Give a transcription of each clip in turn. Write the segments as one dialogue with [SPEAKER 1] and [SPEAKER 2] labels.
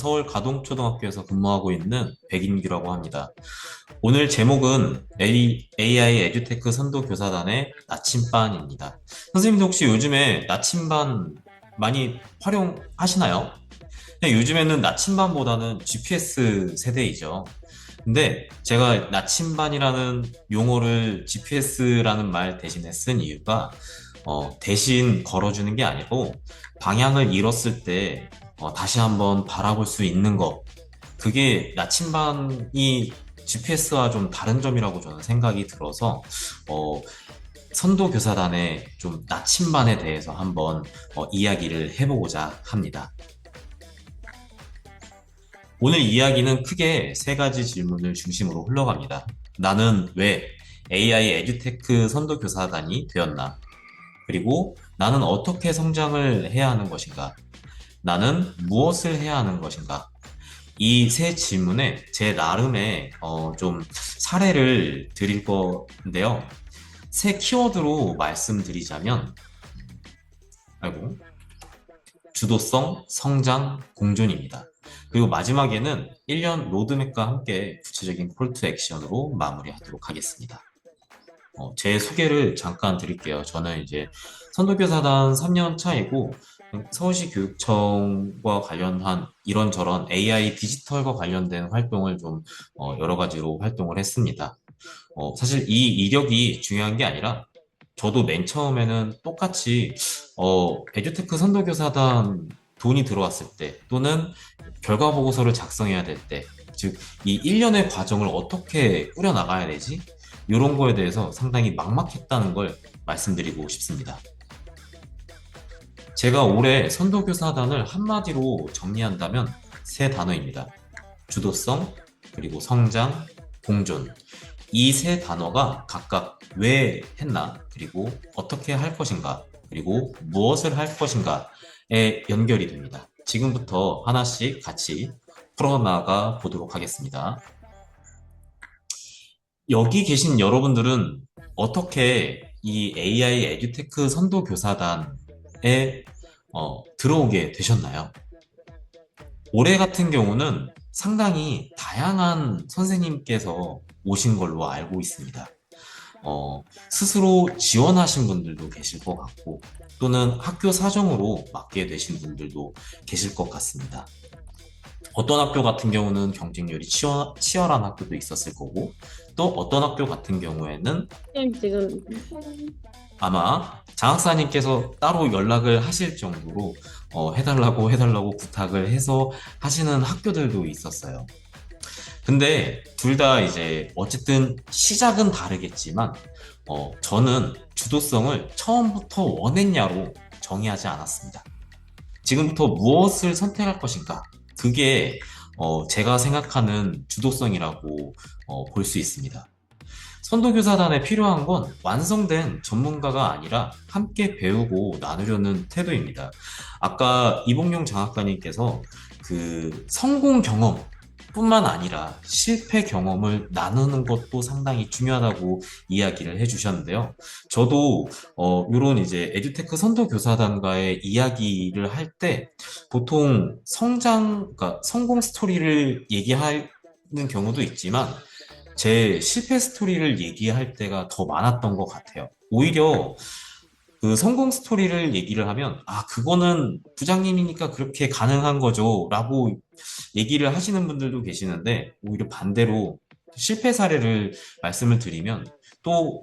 [SPEAKER 1] 서울 가동초등학교에서 근무하고 있는 백인규라고 합니다. 오늘 제목은 AI 에듀테크 선도교사단의 나침반입니다. 선생님도 혹시 요즘에 나침반 많이 활용하시나요? 근데 요즘에는 나침반보다는 GPS 세대이죠. 근데 제가 나침반이라는 용어를 GPS라는 말 대신에 쓴 이유가 대신 걸어주는 게 아니고 방향을 잃었을 때 다시 한번 바라볼 수 있는 것. 그게 나침반이 GPS와 좀 다른 점이라고 저는 생각이 들어서 어, 선도교사단의 좀 나침반에 대해서 한번 이야기를 해보고자 합니다. 오늘 이야기는 크게 세 가지 질문을 중심으로 흘러갑니다. 나는 왜 AI 에듀테크 선도교사단이 되었나? 그리고 나는 어떻게 성장을 해야 하는 것인가? 나는 무엇을 해야 하는 것인가? 이 세 질문에 제 나름의 좀 사례를 드릴 건데요. 세 키워드로 말씀드리자면, 아이고, 주도성, 성장, 공존입니다. 그리고 마지막에는 1년 로드맵과 함께 구체적인 콜 투 액션으로 마무리하도록 하겠습니다. 제 소개를 잠깐 드릴게요. 저는 이제 선도교사단 3년 차이고 서울시 교육청과 관련한 이런저런 AI 디지털과 관련된 활동을 좀 여러 가지로 활동을 했습니다. 사실 이 이력이 중요한 게 아니라 저도 맨 처음에는 똑같이 에듀테크 선도교사단 돈이 들어왔을 때 또는 결과 보고서를 작성해야 될 때, 즉 이 1년의 과정을 어떻게 꾸려나가야 되지? 이런 거에 대해서 상당히 막막했다는 걸 말씀드리고 싶습니다. 제가 올해 선도교사단을 한마디로 정리한다면 세 단어입니다. 주도성, 그리고 성장, 공존. 이 세 단어가 각각 왜 했나, 그리고 어떻게 할 것인가, 그리고 무엇을 할 것인가에 연결이 됩니다. 지금부터 하나씩 같이 풀어나가 보도록 하겠습니다. 여기 계신 여러분들은 어떻게 이 AI 에듀테크 선도교사단에 들어오게 되셨나요? 올해 같은 경우는 상당히 다양한 선생님께서 오신 걸로 알고 있습니다. 스스로 지원하신 분들도 계실 것 같고, 또는 학교 사정으로 맡게 되신 분들도 계실 것 같습니다. 어떤 학교 같은 경우는 경쟁률이 치열한 학교도 있었을 거고, 또 어떤 학교 같은 경우에는
[SPEAKER 2] 선생님 지금
[SPEAKER 1] 아마 장학사님께서 따로 연락을 하실 정도로 해달라고 부탁을 해서 하시는 학교들도 있었어요. 근데 둘 다 이제 어쨌든 시작은 다르겠지만 저는 주도성을 처음부터 원했냐로 정의하지 않았습니다. 지금부터 무엇을 선택할 것인가? 그게 제가 생각하는 주도성이라고 볼 수 있습니다. 선도교사단에 필요한 건 완성된 전문가가 아니라 함께 배우고 나누려는 태도입니다. 아까 이봉용 장학사님께서 그 성공 경험 뿐만 아니라 실패 경험을 나누는 것도 상당히 중요하다고 이야기를 해주셨는데요. 저도 이런 이제 에듀테크 선도교사단과의 이야기를 할 때 보통 그러니까 성공 스토리를 얘기하는 경우도 있지만 제 실패 스토리를 얘기할 때가 더 많았던 것 같아요. 오히려 그 성공 스토리를 얘기를 하면, 아, 그거는 부장님이니까 그렇게 가능한 거죠. 라고 얘기를 하시는 분들도 계시는데, 오히려 반대로 실패 사례를 말씀을 드리면 또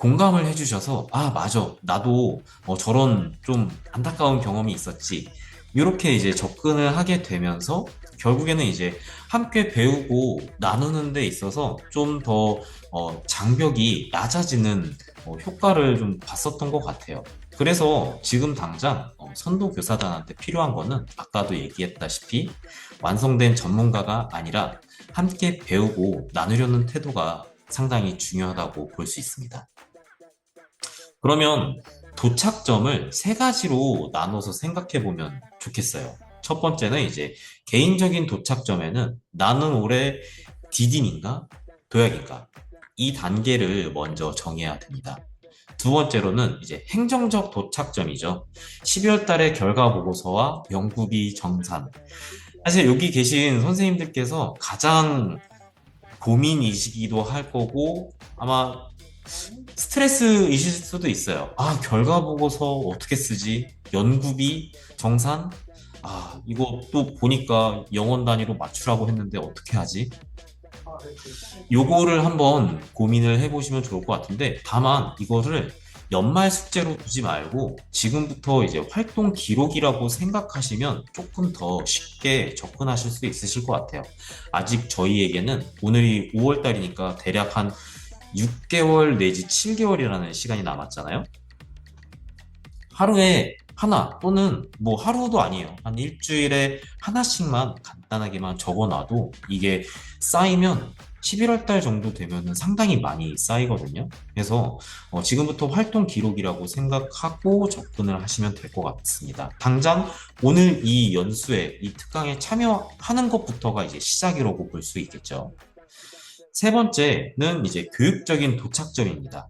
[SPEAKER 1] 공감을 해주셔서, 아, 맞아. 나도 저런 좀 안타까운 경험이 있었지. 이렇게 이제 접근을 하게 되면서 결국에는 이제 함께 배우고 나누는 데 있어서 좀 더 장벽이 낮아지는 효과를 좀 봤었던 것 같아요. 그래서 지금 당장 선도교사단한테 필요한 거는 아까도 얘기했다시피 완성된 전문가가 아니라 함께 배우고 나누려는 태도가 상당히 중요하다고 볼 수 있습니다. 그러면 도착점을 세 가지로 나눠서 생각해 보면 좋겠어요. 첫 번째는 이제 개인적인 도착점에는 나는 올해 디딘인가? 도약인가? 이 단계를 먼저 정해야 됩니다. 두 번째로는 이제 행정적 도착점이죠. 12월 달에 결과 보고서와 연구비 정산. 사실 여기 계신 선생님들께서 가장 고민이시기도 할 거고, 아마 스트레스이실 수도 있어요. 아, 결과 보고서 어떻게 쓰지? 연구비, 정산? 아, 이거 또 보니까 영원 단위로 맞추라고 했는데 어떻게 하지? 요거를 한번 고민을 해보시면 좋을 것 같은데, 다만 이거를 연말 숙제로 두지 말고 지금부터 이제 활동 기록이라고 생각하시면 조금 더 쉽게 접근하실 수 있으실 것 같아요. 아직 저희에게는 오늘이 5월 달이니까 대략 한 6개월 내지 7개월이라는 시간이 남았잖아요. 하루에 하나 또는 뭐 하루도 아니에요. 한 일주일에 하나씩만 간단하게만 적어놔도 이게 쌓이면 11월 달 정도 되면은 상당히 많이 쌓이거든요. 그래서 지금부터 활동 기록이라고 생각하고 접근을 하시면 될 것 같습니다. 당장 오늘 이 연수에 이 특강에 참여하는 것부터가 이제 시작이라고 볼 수 있겠죠. 세 번째는 이제 교육적인 도착점입니다.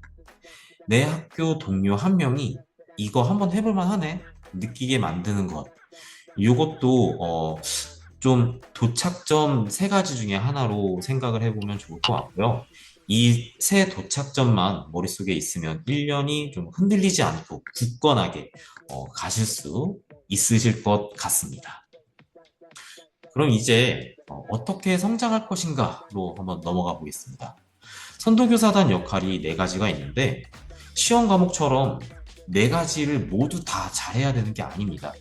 [SPEAKER 1] 내 학교 동료 한 명이 이거 한번 해볼만 하네 느끼게 만드는 것. 이것도 좀 도착점 세 가지 중에 하나로 생각을 해보면 좋을 것 같고요. 이 세 도착점만 머릿속에 있으면 1년이 좀 흔들리지 않고 굳건하게 가실 수 있으실 것 같습니다. 그럼 이제 어떻게 성장할 것인가로 한번 넘어가 보겠습니다. 선도교사단 역할이 네 가지가 있는데 시험 과목처럼 네 가지를 모두 다 잘해야 되는 게 아닙니다.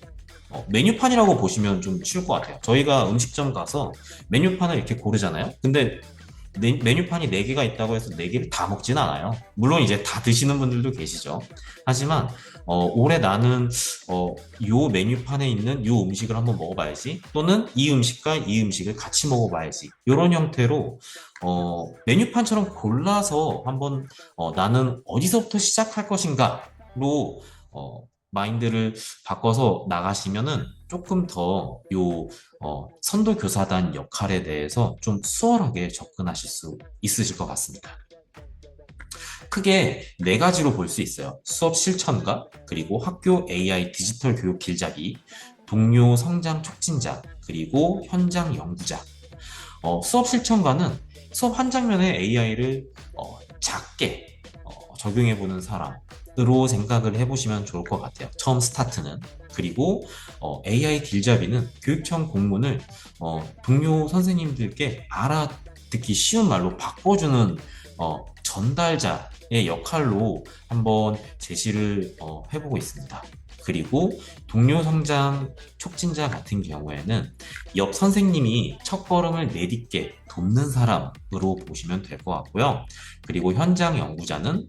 [SPEAKER 1] 메뉴판이라고 보시면 좀 쉬울 것 같아요. 저희가 음식점 가서 메뉴판을 이렇게 고르잖아요. 근데 메뉴판이 4개가 있다고 해서 4개를 다 먹진 않아요. 물론 이제 다 드시는 분들도 계시죠. 하지만 올해 나는 요 메뉴판에 있는 요 음식을 한번 먹어봐야지, 또는 이 음식과 이 음식을 같이 먹어봐야지, 이런 형태로 메뉴판처럼 골라서 한번 나는 어디서부터 시작할 것인가로 마인드를 바꿔서 나가시면은 조금 더 요 선도교사단 역할에 대해서 좀 수월하게 접근하실 수 있으실 것 같습니다. 크게 네 가지로 볼 수 있어요. 수업 실천과, 그리고 학교 AI 디지털 교육 길잡이, 동료 성장 촉진자, 그리고 현장 연구자. 수업 실천과는 수업 한 장면에 AI를 작게 적용해보는 사람으로 생각을 해보시면 좋을 것 같아요. 처음 스타트는. 그리고 AI 길잡이는 교육청 공문을 동료 선생님들께 알아듣기 쉬운 말로 바꿔주는 전달자의 역할로 한번 제시를 해보고 있습니다. 그리고 동료 성장 촉진자 같은 경우에는 옆 선생님이 첫걸음을 내딛게 돕는 사람으로 보시면 될 것 같고요. 그리고 현장 연구자는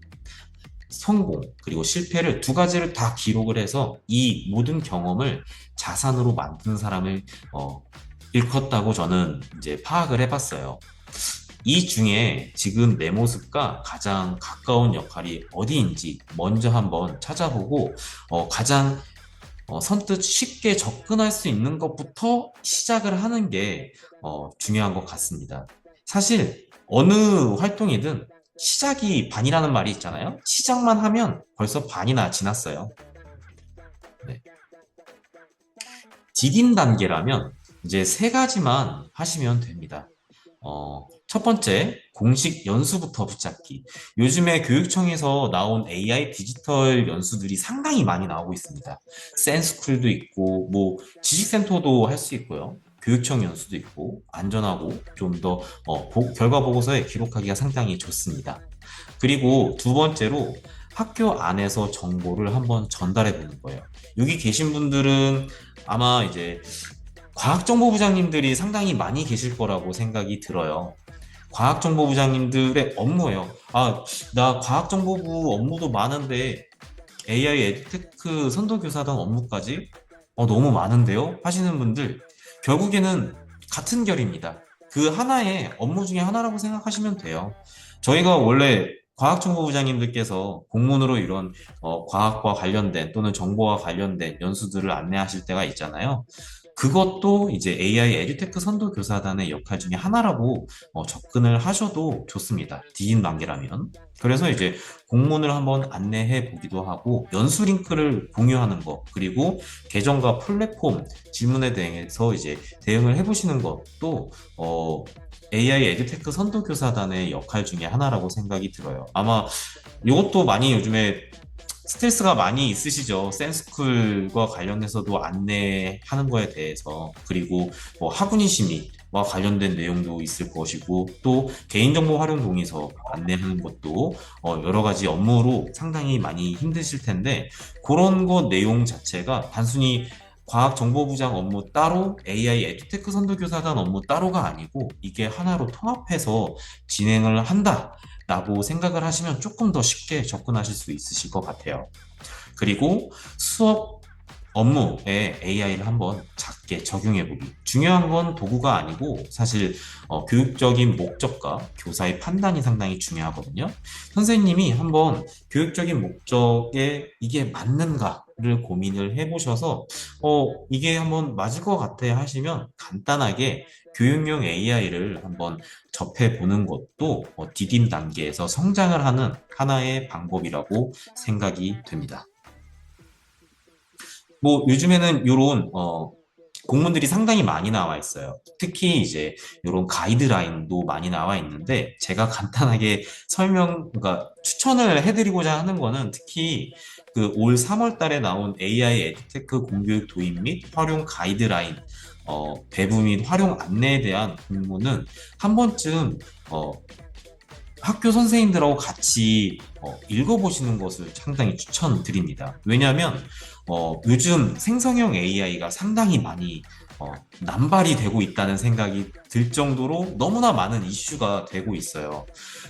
[SPEAKER 1] 성공 그리고 실패를 두 가지를 다 기록을 해서 이 모든 경험을 자산으로 만드는 사람을 일컫다고 저는 이제 파악을 해봤어요. 이 중에 지금 내 모습과 가장 가까운 역할이 어디인지 먼저 한번 찾아보고 가장 선뜻 쉽게 접근할 수 있는 것부터 시작을 하는 게 중요한 것 같습니다. 사실 어느 활동이든 시작이 반이라는 말이 있잖아요. 시작만 하면 벌써 반이나 지났어요. 네. 디딤 단계라면 이제 세 가지만 하시면 됩니다. 첫 번째, 공식 연수부터 붙잡기. 요즘에 교육청에서 나온 AI 디지털 연수들이 상당히 많이 나오고 있습니다. 센스쿨도 있고, 뭐, 지식센터도 할 수 있고요. 교육청 연수도 있고, 안전하고, 좀 더, 결과 보고서에 기록하기가 상당히 좋습니다. 그리고 두 번째로, 학교 안에서 정보를 한번 전달해 보는 거예요. 여기 계신 분들은 아마 이제 과학정보부장님들이 상당히 많이 계실 거라고 생각이 들어요. 과학정보부장님들의 업무예요. 아, 나 과학정보부 업무도 많은데 AI 에듀테크 선도교사단 업무까지? 너무 많은데요? 하시는 분들, 결국에는 같은 결입니다. 그 하나의 업무 중에 하나라고 생각하시면 돼요. 저희가 원래 과학정보부장님들께서 공문으로 이런 과학과 관련된 또는 정보와 관련된 연수들을 안내하실 때가 있잖아요. 그것도 이제 AI 에듀테크 선도 교사단의 역할 중에 하나라고 접근을 하셔도 좋습니다. 디인 단계라면. 그래서 이제 공문을 한번 안내해 보기도 하고 연수 링크를 공유하는 거 그리고 계정과 플랫폼 질문에 대해서 이제 대응을 해보시는 것도 AI 에듀테크 선도교사단의 역할 중에 하나라고 생각이 들어요. 아마 이것도 많이 요즘에 스트레스가 많이 있으시죠. 센스쿨과 관련해서도 안내하는 거에 대해서. 그리고 뭐 학우니 심의와 관련된 내용도 있을 것이고, 또 개인정보 활용 동의서 안내하는 것도 여러 가지 업무로 상당히 많이 힘드실 텐데, 그런 것 내용 자체가 단순히 과학정보부장 업무 따로, AI 에듀테크 선도교사단 업무 따로가 아니고, 이게 하나로 통합해서 진행을 한다. 라고 생각을 하시면 조금 더 쉽게 접근하실 수 있으실 것 같아요. 그리고 수업 업무에 AI를 한번 작게 적용해 보기. 중요한 건 도구가 아니고 사실 교육적인 목적과 교사의 판단이 상당히 중요하거든요. 선생님이 한번 교육적인 목적에 이게 맞는가를 고민을 해보셔서 이게 한번 맞을 것 같아 하시면 간단하게 교육용 AI를 한번 접해 보는 것도 디딤 단계에서 성장을 하는 하나의 방법이라고 생각이 됩니다. 뭐 요즘에는 이런 공문들이 상당히 많이 나와 있어요. 특히 이제 이런 가이드라인도 많이 나와 있는데 제가 간단하게 그러니까 추천을 해드리고자 하는 거는 특히 그 올 3월 달에 나온 AI 에듀테크 공교육 도입 및 활용 가이드라인 배부 및 활용 안내에 대한 공문은 한 번쯤 어, 학교 선생님들하고 같이 읽어보시는 것을 상당히 추천드립니다. 왜냐하면 요즘 생성형 AI가 상당히 많이 남발이 되고 있다는 생각이 들 정도로 너무나 많은 이슈가 되고 있어요.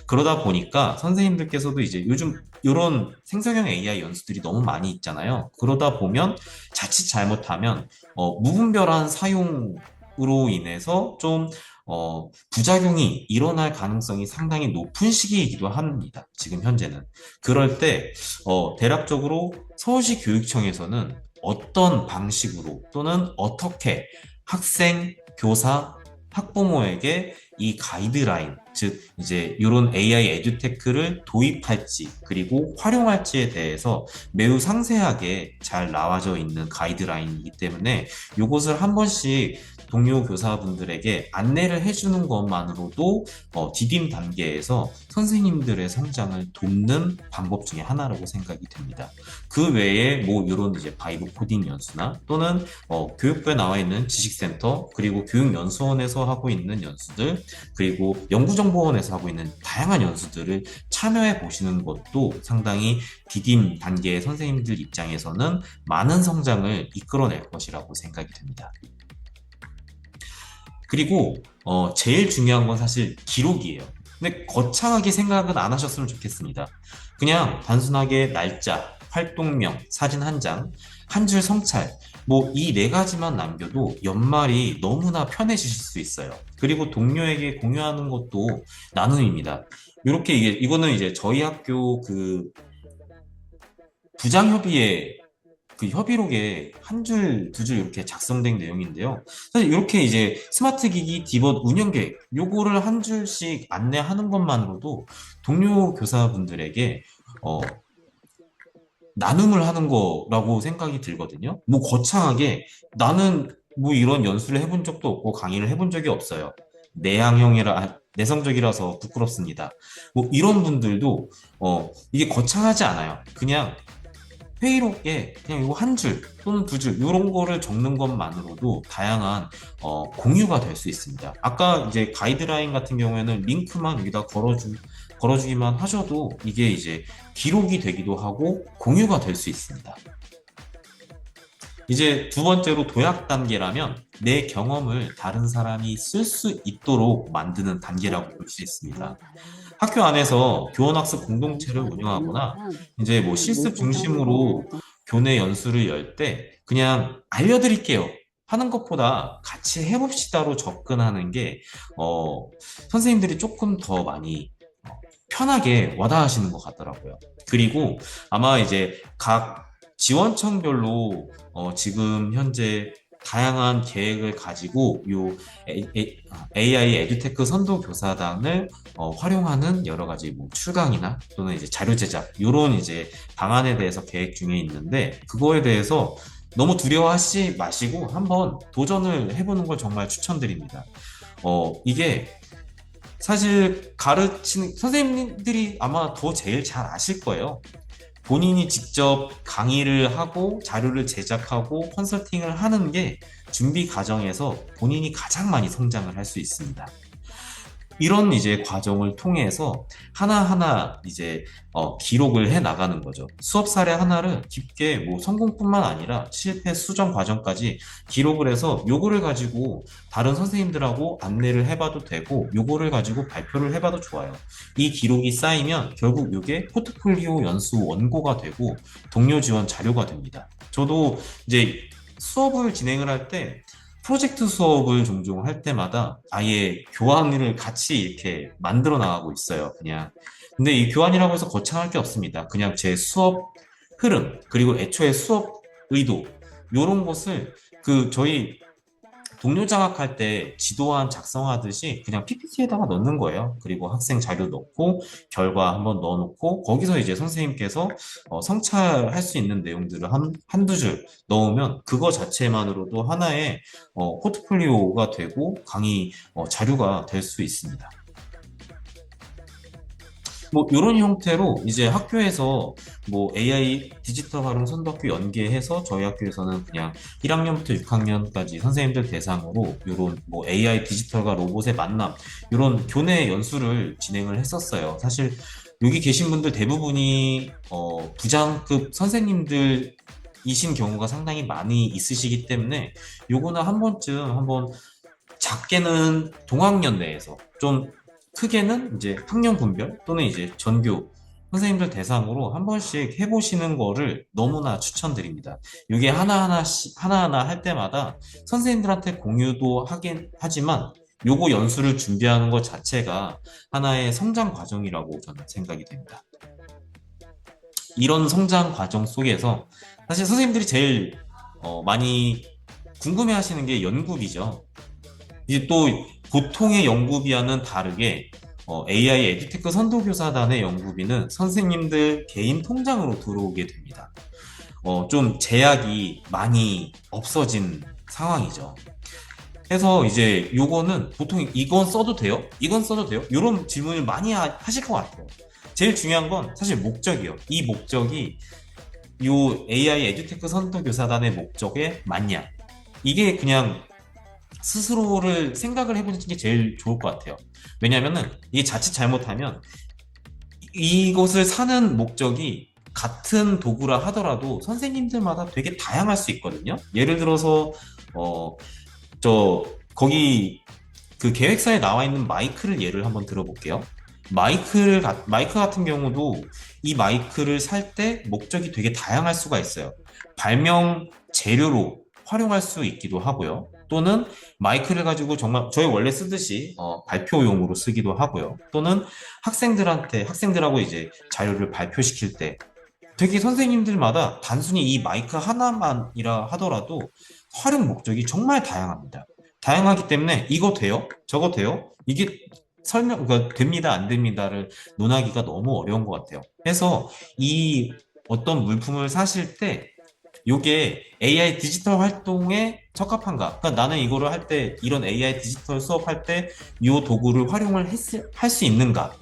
[SPEAKER 1] 그러다 보니까 선생님들께서도 이제 요즘 이런 생성형 AI 연수들이 너무 많이 있잖아요. 그러다 보면 자칫 잘못하면 무분별한 사용으로 인해서 좀 부작용이 일어날 가능성이 상당히 높은 시기이기도 합니다. 지금 현재는. 그럴 때, 대략적으로 서울시 교육청에서는 어떤 방식으로 또는 어떻게 학생, 교사, 학부모에게 이 가이드라인, 즉, 이제 이런 AI 에듀테크를 도입할지, 그리고 활용할지에 대해서 매우 상세하게 잘 나와져 있는 가이드라인이기 때문에 이것을 한 번씩 동료 교사분들에게 안내를 해주는 것만으로도 디딤 단계에서 선생님들의 성장을 돕는 방법 중에 하나라고 생각이 됩니다. 그 외에 뭐 이런 이제 바이브 코딩 연수나 또는 교육부에 나와 있는 지식센터 그리고 교육연수원에서 하고 있는 연수들 그리고 연구정보원에서 하고 있는 다양한 연수들을 참여해 보시는 것도 상당히 디딤 단계의 선생님들 입장에서는 많은 성장을 이끌어낼 것이라고 생각이 됩니다. 그리고 제일 중요한 건 사실 기록이에요. 근데 거창하게 생각은 안 하셨으면 좋겠습니다. 그냥 단순하게 날짜, 활동명, 사진 한 장, 한 줄 성찰, 뭐 이 네 가지만 남겨도 연말이 너무나 편해지실 수 있어요. 그리고 동료에게 공유하는 것도 나눔입니다. 이렇게 이거는 이제 저희 학교 그 부장협의회 그 협의록에 한 줄, 두 줄 이렇게 작성된 내용인데요. 사실 이렇게 이제 스마트 기기 디봇 운영 계획, 요거를 한 줄씩 안내하는 것만으로도 동료 교사분들에게 어, 나눔을 하는 거라고 생각이 들거든요. 뭐 거창하게 나는 뭐 이런 연수를 해본 적도 없고 강의를 해본 적이 없어요. 내성적이라서 부끄럽습니다. 뭐 이런 분들도 이게 거창하지 않아요. 그냥 회의록에 그냥 이거 한 줄 또는 두 줄 이런 거를 적는 것만으로도 다양한 공유가 될 수 있습니다. 아까 이제 가이드라인 같은 경우에는 링크만 여기다 걸어주기만 하셔도 이게 이제 기록이 되기도 하고 공유가 될 수 있습니다. 이제 두 번째로 도약 단계라면 내 경험을 다른 사람이 쓸 수 있도록 만드는 단계라고 볼 수 있습니다. 학교 안에서 교원학습 공동체를 운영하거나 이제 뭐 실습 중심으로 교내 연수를 열 때 그냥 알려드릴게요 하는 것보다 같이 해봅시다로 접근하는 게 선생님들이 조금 더 많이 편하게 와닿으시는 것 같더라고요. 그리고 아마 이제 각 지원청별로 지금 현재 다양한 계획을 가지고 요 AI 에듀테크 선도 교사단을 활용하는 여러 가지 뭐 출강이나 또는 이제 자료 제작 요런 이제 방안에 대해서 계획 중에 있는데 그거에 대해서 너무 두려워하지 마시고 한번 도전을 해보는 걸 정말 추천드립니다. 이게 사실 가르치는 선생님들이 아마 더 제일 잘 아실 거예요. 본인이 직접 강의를 하고 자료를 제작하고 컨설팅을 하는 게 준비 과정에서 본인이 가장 많이 성장을 할 수 있습니다. 이런 이제 과정을 통해서 하나하나 이제 기록을 해 나가는 거죠. 수업 사례 하나를 깊게 뭐 성공뿐만 아니라 실패 수정 과정까지 기록을 해서 요거를 가지고 다른 선생님들하고 안내를 해봐도 되고 요거를 가지고 발표를 해봐도 좋아요. 이 기록이 쌓이면 결국 요게 포트폴리오 연수 원고가 되고 동료 지원 자료가 됩니다. 저도 이제 수업을 진행을 할때 프로젝트 수업을 종종 할 때마다 아예 교환을 같이 이렇게 만들어 나가고 있어요, 그냥. 근데 이 교환이라고 해서 거창할 게 없습니다. 그냥 제 수업 흐름, 그리고 애초에 수업 의도, 요런 것을 저희 동료 장학할 때 지도안 작성하듯이 그냥 PPT에다가 넣는 거예요. 그리고 학생 자료 넣고 결과 한번 넣어놓고 거기서 이제 선생님께서 성찰할 수 있는 내용들을 한두 줄 넣으면 그거 자체만으로도 하나의 포트폴리오가 되고 강의 자료가 될 수 있습니다. 뭐 이런 형태로 이제 학교에서 뭐 AI 디지털 활용 선도학교 연계해서 저희 학교에서는 그냥 1학년부터 6학년까지 선생님들 대상으로 이런 뭐 AI 디지털과 로봇의 만남 이런 교내 연수를 진행을 했었어요. 사실 여기 계신 분들 대부분이 부장급 선생님들이신 경우가 상당히 많이 있으시기 때문에 요거는 한 번쯤 한번 작게는 동학년 내에서 좀 크게는 이제 학년 분별 또는 이제 전교 선생님들 대상으로 한 번씩 해보시는 거를 너무나 추천드립니다. 이게 하나하나 할 때마다 선생님들한테 공유도 하긴 하지만 요거 연수를 준비하는 것 자체가 하나의 성장 과정이라고 저는 생각이 됩니다. 이런 성장 과정 속에서 사실 선생님들이 제일 많이 궁금해 하시는 게 연구비죠. 이제 또 보통의 연구비와는 다르게 AI 에듀테크 선도교사단의 연구비는 선생님들 개인 통장으로 들어오게 됩니다. 좀 제약이 많이 없어진 상황이죠. 그래서 이제 요거는 보통 이건 써도 돼요? 이건 써도 돼요? 이런 질문을 많이 하실 것 같아요. 제일 중요한 건 사실 목적이에요. 이 목적이 요 AI 에듀테크 선도교사단의 목적에 맞냐? 이게 그냥 스스로를 생각을 해보는 게 제일 좋을 것 같아요. 왜냐면은 이게 자칫 잘못하면 이것을 사는 목적이 같은 도구라 하더라도 선생님들마다 되게 다양할 수 있거든요. 예를 들어서 거기 그 계획서에 나와 있는 마이크를 예를 한번 들어볼게요. 마이크 같은 경우도 이 마이크를 살 때 목적이 되게 다양할 수가 있어요. 발명 재료로 활용할 수 있기도 하고요. 또는 마이크를 가지고 정말 저희 원래 쓰듯이 발표용으로 쓰기도 하고요. 또는 학생들하고 이제 자료를 발표시킬 때 되게 선생님들마다 단순히 이 마이크 하나만이라 하더라도 활용 목적이 정말 다양합니다. 다양하기 때문에 이거 돼요? 저거 돼요? 이게 그러니까 됩니다, 안 됩니다를 논하기가 너무 어려운 것 같아요. 그래서 이 어떤 물품을 사실 때 요게 AI 디지털 활동에 적합한가? 그러니까 나는 이거를 할 때, 이런 AI 디지털 수업할 때, 요 도구를 활용을 할 수 있는가?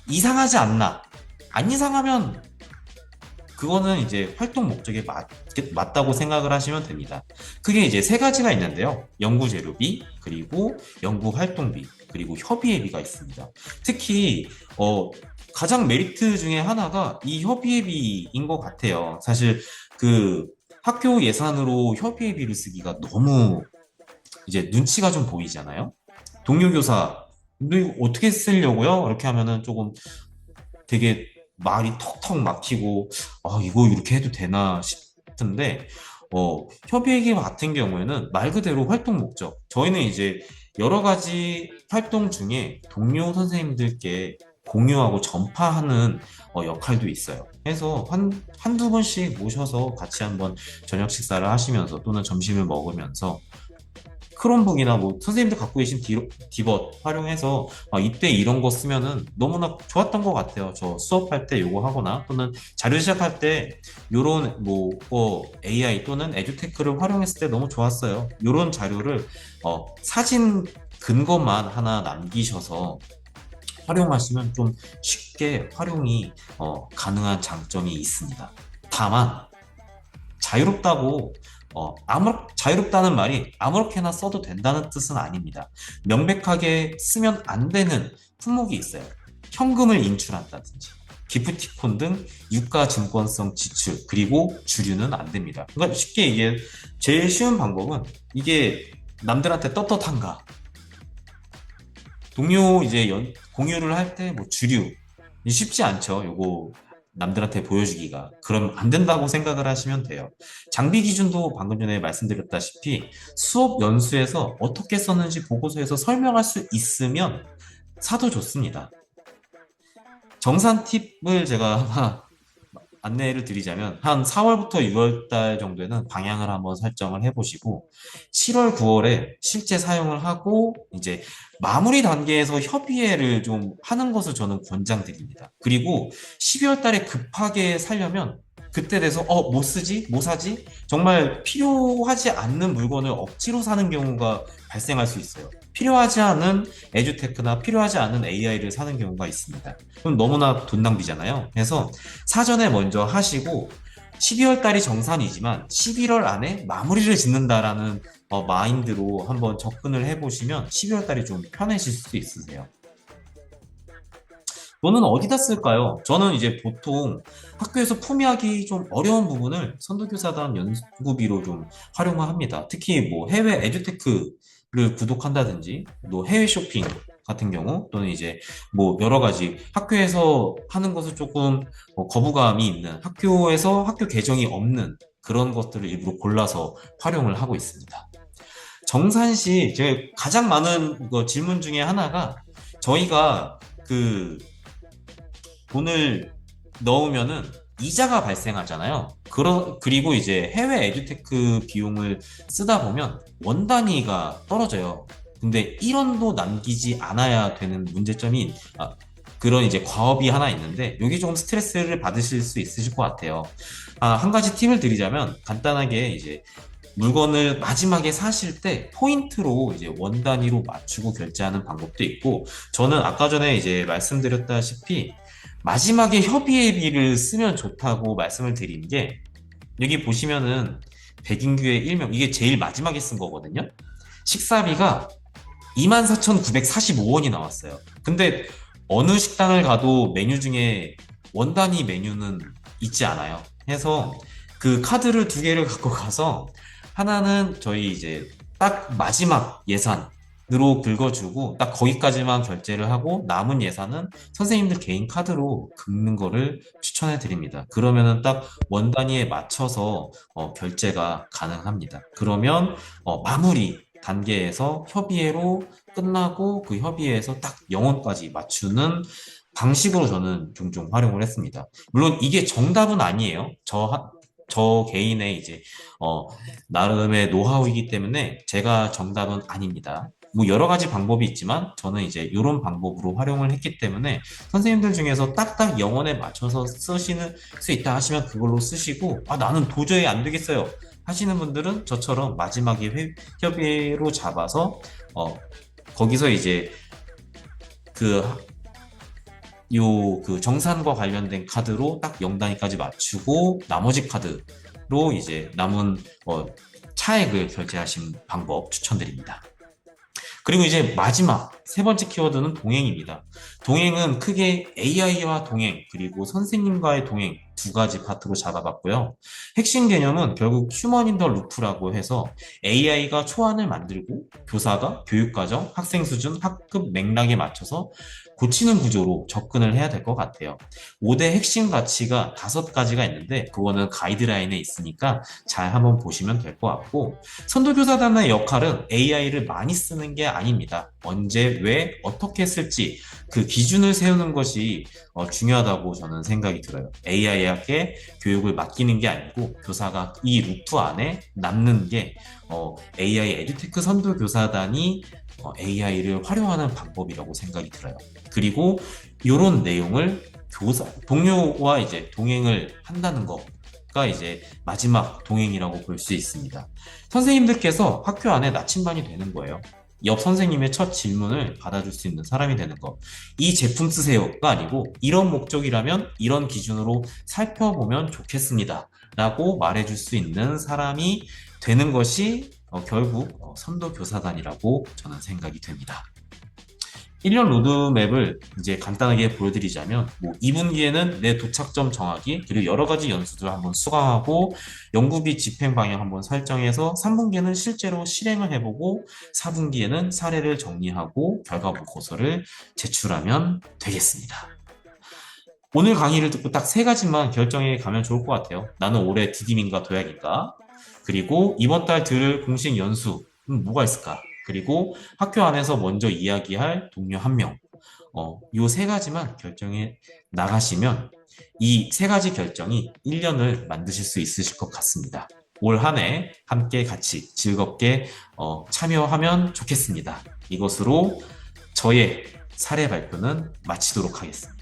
[SPEAKER 1] 이상하지 않나? 안 이상하면, 그거는 이제 활동 목적에 맞다고 생각을 하시면 됩니다. 그게 이제 세 가지가 있는데요. 연구 재료비, 그리고 연구 활동비, 그리고 협의회비가 있습니다. 특히, 가장 메리트 중에 하나가 이 협의회비인 것 같아요. 사실, 학교 예산으로 협의회비를 쓰기가 너무 이제 눈치가 좀 보이잖아요. 동료 교사, 근데 이거 어떻게 쓰려고요? 이렇게 하면은 조금 되게 말이 턱턱 막히고, 이거 이렇게 해도 되나 싶은데, 협의회계 같은 경우에는 말 그대로 활동 목적. 저희는 이제 여러 가지 활동 중에 동료 선생님들께 공유하고 전파하는 역할도 있어요. 그래서 한두 번씩 모셔서 같이 한번 저녁 식사를 하시면서 또는 점심을 먹으면서 크롬북이나 뭐 선생님들 갖고 계신 디벗 활용해서 이때 이런 거 쓰면은 너무나 좋았던 것 같아요. 저 수업할 때 요거 하거나 또는 자료 시작할 때 요런 뭐 AI 또는 에듀테크를 활용했을 때 너무 좋았어요. 요런 자료를 사진 근거만 하나 남기셔서 활용하시면 좀 쉽게 활용이 가능한 장점이 있습니다. 다만 자유롭다고 자유롭다는 말이 아무렇게나 써도 된다는 뜻은 아닙니다. 명백하게 쓰면 안 되는 품목이 있어요. 현금을 인출한다든지 기프티콘 등 유가 증권성 지출 그리고 주류는 안 됩니다. 그러니까 쉽게 이게 제일 쉬운 방법은 이게 남들한테 떳떳한가 동료 이제 공유를 할 때 뭐 주류 쉽지 않죠. 요거 남들한테 보여주기가. 그럼 안 된다고 생각을 하시면 돼요. 장비 기준도 방금 전에 말씀드렸다시피 수업 연수에서 어떻게 썼는지 보고서에서 설명할 수 있으면 사도 좋습니다. 정산 팁을 제가 하나 안내를 드리자면 한 4월부터 6월 달 정도에는 방향을 한번 설정을 해보시고 7월, 9월에 실제 사용을 하고 이제 마무리 단계에서 협의회를 좀 하는 것을 저는 권장드립니다. 그리고 12월 달에 급하게 살려면 그때 돼서 뭐 쓰지? 뭐 사지? 정말 필요하지 않는 물건을 억지로 사는 경우가 발생할 수 있어요. 필요하지 않은 에듀테크나 필요하지 않은 AI를 사는 경우가 있습니다. 그럼 너무나 돈 낭비잖아요. 그래서 사전에 먼저 하시고 12월 달이 정산이지만 11월 안에 마무리를 짓는다라는 마인드로 한번 접근을 해보시면 12월 달이 좀 편해질 수 있으세요. 너는 어디다 쓸까요? 저는 이제 보통 학교에서 품위하기 좀 어려운 부분을 선도교사단 연구비로 좀 활용을 합니다. 특히 뭐 해외 에듀테크를 구독한다든지, 또 해외 쇼핑 같은 경우, 또는 이제 뭐 여러 가지 학교에서 하는 것을 조금 거부감이 있는 학교에서 학교 계정이 없는 그런 것들을 일부러 골라서 활용을 하고 있습니다. 정산시 제가 가장 많은 질문 중에 하나가 저희가 그 돈을 넣으면은 이자가 발생하잖아요. 그리고 이제 해외 에듀테크 비용을 쓰다 보면 원 단위가 떨어져요. 근데 1원도 남기지 않아야 되는 문제점이 그런 이제 과업이 하나 있는데 여기 조금 스트레스를 받으실 수 있으실 것 같아요. 한 가지 팁을 드리자면 간단하게 이제 물건을 마지막에 사실 때 포인트로 이제 원 단위로 맞추고 결제하는 방법도 있고 저는 아까 전에 이제 말씀드렸다시피 마지막에 협의회비를 쓰면 좋다고 말씀을 드린 게 여기 보시면은 백인규의 일명 이게 제일 마지막에 쓴 거거든요. 식사비가 24,945원이 나왔어요. 근데 어느 식당을 가도 메뉴 중에 원 단위 메뉴는 있지 않아요. 해서 그 카드를 두 개를 갖고 가서 하나는 저희 이제 딱 마지막 예산으로 긁어주고 딱 거기까지만 결제를 하고 남은 예산은 선생님들 개인 카드로 긁는 거를 추천해 드립니다. 그러면은 딱 원 단위에 맞춰서 결제가 가능합니다. 그러면 마무리 단계에서 협의회로 끝나고 그 협의회에서 딱 영원까지 맞추는 방식으로 저는 종종 활용을 했습니다. 물론 이게 정답은 아니에요. 저 개인의 이제 나름의 노하우이기 때문에 제가 정답은 아닙니다. 뭐 여러 가지 방법이 있지만 저는 이제 이런 방법으로 활용을 했기 때문에 선생님들 중에서 딱딱 영원에 맞춰서 쓰시는 수 있다 하시면 그걸로 쓰시고 나는 도저히 안 되겠어요 하시는 분들은 저처럼 마지막에 협의로 잡아서 거기서 이제 그 그 정산과 관련된 카드로 딱 0단위까지 맞추고 나머지 카드로 이제 남은 차액을 결제하신 방법 추천드립니다. 그리고 이제 마지막 세 번째 키워드는 동행입니다. 동행은 크게 AI와 동행 그리고 선생님과의 동행 두 가지 파트로 잡아봤고요. 핵심 개념은 결국 휴먼 인 더 루프라고 해서 AI가 초안을 만들고 교사가 교육과정, 학생 수준, 학급 맥락에 맞춰서 고치는 구조로 접근을 해야 될 것 같아요. 5대 핵심 가치가 5가지가 있는데 그거는 가이드라인에 있으니까 잘 한번 보시면 될 것 같고 선도교사단의 역할은 AI를 많이 쓰는 게 아닙니다. 언제, 왜, 어떻게 쓸지 그 기준을 세우는 것이 중요하다고 저는 생각이 들어요. AI에게 교육을 맡기는 게 아니고 교사가 이 루프 안에 남는 게 AI 에듀테크 선도교사단이 AI를 활용하는 방법이라고 생각이 들어요. 그리고 이런 내용을 동료와 이제 동행을 한다는 거가 이제 마지막 동행이라고 볼 수 있습니다. 선생님들께서 학교 안에 나침반이 되는 거예요. 옆 선생님의 첫 질문을 받아줄 수 있는 사람이 되는 거. 이 제품 쓰세요가 아니고 이런 목적이라면 이런 기준으로 살펴보면 좋겠습니다. 라고 말해줄 수 있는 사람이 되는 것이 결국 선도교사단이라고 저는 생각이 됩니다. 1년 로드맵을 이제 간단하게 보여드리자면 뭐 2분기에는 내 도착점 정하기 그리고 여러 가지 연수들 한번 수강하고 연구비 집행 방향 한번 설정해서 3분기에는 실제로 실행을 해보고 4분기에는 사례를 정리하고 결과 보고서를 제출하면 되겠습니다. 오늘 강의를 듣고 딱 3가지만 결정해 가면 좋을 것 같아요. 나는 올해 디딤인가 도약인가? 그리고 이번 달 들을 공식 연수 뭐가 있을까? 그리고 학교 안에서 먼저 이야기할 동료 1명. 요 3가지만 결정해 나가시면 이 3가지 결정이 1년을 만드실 수 있으실 것 같습니다. 올 한 해 함께 같이 즐겁게 참여하면 좋겠습니다. 이것으로 저의 사례 발표는 마치도록 하겠습니다.